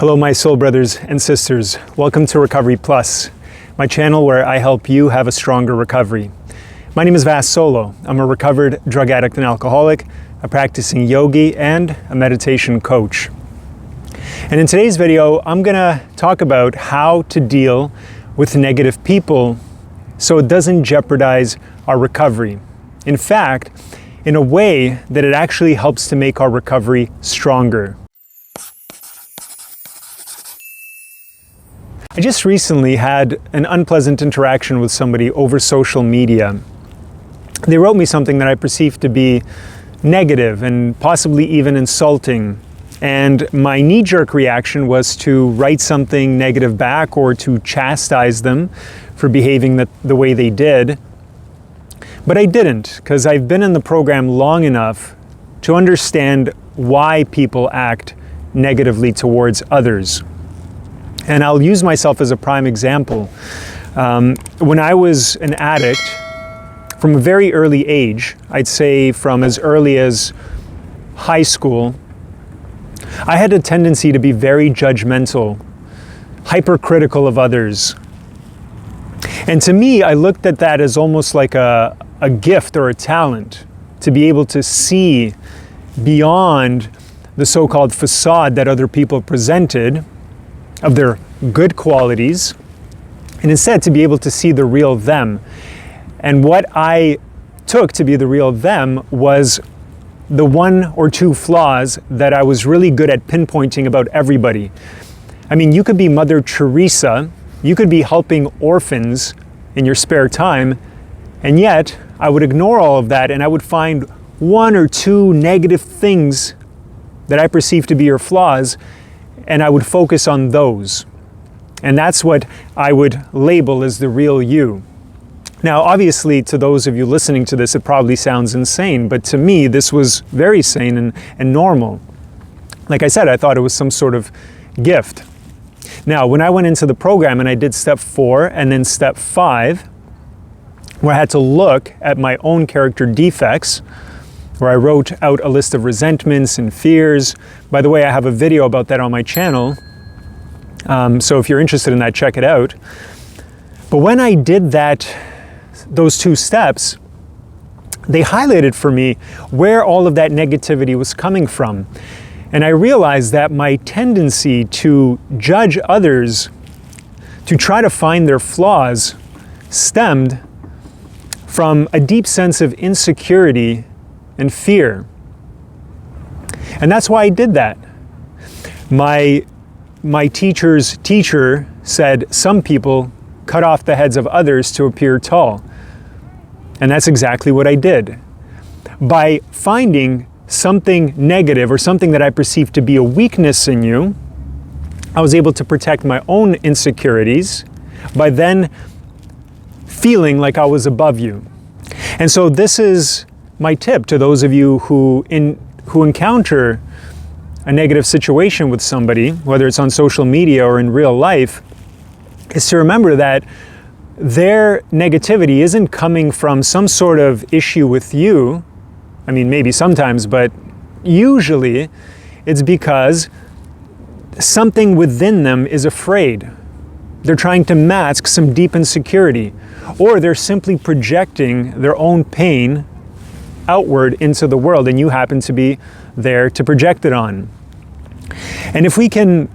Hello, my soul brothers and sisters. Welcome to Recovery Plus, my channel where I help you have a stronger recovery. My name is Vas Solo. I'm a recovered drug addict and alcoholic, a practicing yogi, and a meditation coach. And in today's video, I'm gonna talk about how to deal with negative people so it doesn't jeopardize our recovery. In fact, in a way that it actually helps to make our recovery stronger. I just recently had an unpleasant interaction with somebody over social media. They wrote me something that I perceived to be negative and possibly even insulting. And my knee-jerk reaction was to write something negative back or to chastise them for behaving the way they did. But I didn't, because I've been in the program long enough to understand why people act negatively towards others. And I'll use myself as a prime example. When I was an addict, from a very early age, I'd say from as early as high school, I had a tendency to be very judgmental, hypercritical of others. And to me, I looked at that as almost like a gift or a talent, to be able to see beyond the so-called facade that other people presented of their good qualities, and instead to be able to see the real them. And what I took to be the real them was the one or two flaws that I was really good at pinpointing about everybody. I mean, you could be Mother Teresa, you could be helping orphans in your spare time, and yet I would ignore all of that and I would find one or two negative things that I perceive to be your flaws, and I would focus on those. And that's what I would label as the real you. Now, obviously, to those of you listening to this, it probably sounds insane, but to me, this was very sane and normal. Like I said, I thought it was some sort of gift. Now, when I went into the program and I did step 4 and then step 5, where I had to look at my own character defects, where I wrote out a list of resentments and fears. By the way, I have a video about that on my channel, so if you're interested in that, check it out. But when I did those 2 steps, they highlighted for me where all of that negativity was coming from. And I realized that my tendency to judge others, to try to find their flaws, stemmed from a deep sense of insecurity and fear. And that's why I did that. My teacher's teacher said some people cut off the heads of others to appear tall. And that's exactly what I did. By finding something negative or something that I perceived to be a weakness in you, I was able to protect my own insecurities by then feeling like I was above you. And so this is my tip to those of you who encounter a negative situation with somebody, whether it's on social media or in real life, is to remember that their negativity isn't coming from some sort of issue with you. I mean, maybe sometimes, but usually it's because something within them is afraid. They're trying to mask some deep insecurity, or they're simply projecting their own pain outward into the world, and you happen to be there to project it on. And if we can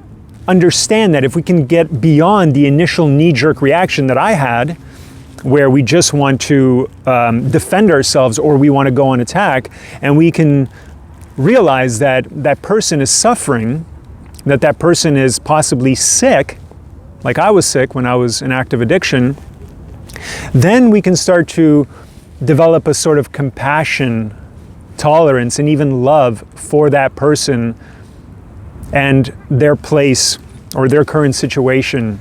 understand that, if we can get beyond the initial knee-jerk reaction that I had, where we just want to defend ourselves or we want to go on attack, and we can realize that that person is suffering, that that person is possibly sick, like I was sick when I was in active addiction, then we can start to develop a sort of compassion, tolerance, and even love for that person and their place or their current situation.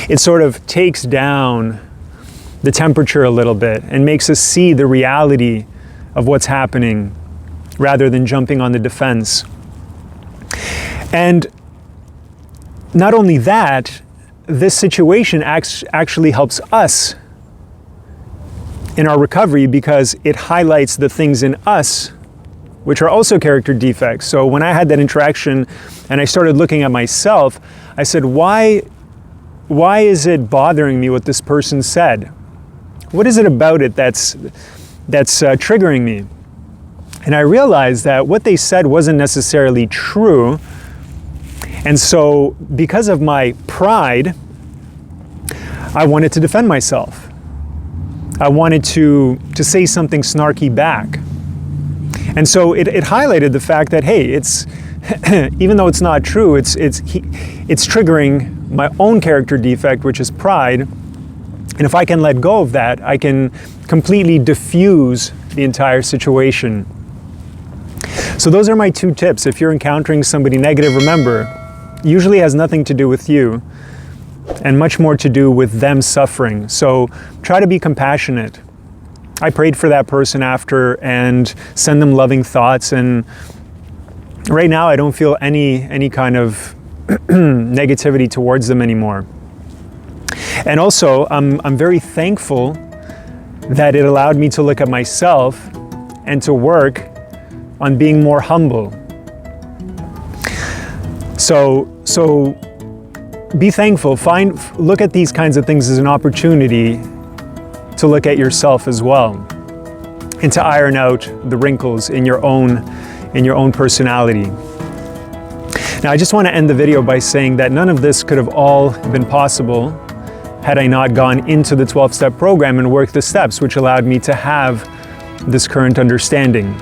It sort of takes down the temperature a little bit and makes us see the reality of what's happening rather than jumping on the defense. And not only that, this situation actually helps us in our recovery because it highlights the things in us which are also character defects. So when I had that interaction and I started looking at myself, I said, why is it bothering me what this person said? What is it about it that's triggering me? And I realized that what they said wasn't necessarily true. And so because of my pride, I wanted to defend myself. I wanted to say something snarky back. And so it highlighted the fact that, hey, it's even though it's not true, it's triggering my own character defect, which is pride. And if I can let go of that, I can completely diffuse the entire situation. So those are my 2 tips. If you're encountering somebody negative, remember, usually has nothing to do with you and much more to do with them suffering. So try to be compassionate. I prayed for that person after and send them loving thoughts, and right now I don't feel any kind of negativity towards them anymore. And also I'm very thankful that it allowed me to look at myself and to work on being more humble. So be thankful. Look at these kinds of things as an opportunity to look at yourself as well, and to iron out the wrinkles in your own personality. Now, I just want to end the video by saying that none of this could have all been possible had I not gone into the 12-step program and worked the steps, which allowed me to have this current understanding.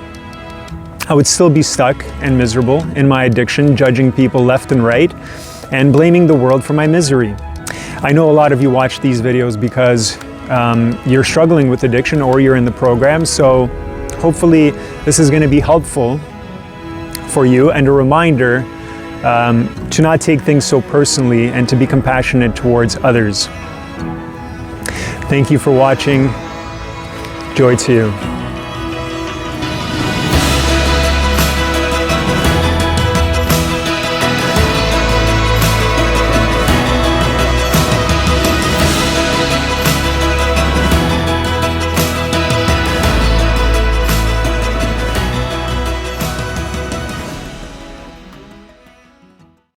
I would still be stuck and miserable in my addiction, judging people left and right, and blaming the world for my misery. I know a lot of you watch these videos because you're struggling with addiction or you're in the program, so hopefully this is going to be helpful for you and a reminder to not take things so personally and to be compassionate towards others. Thank you for watching. Joy to you.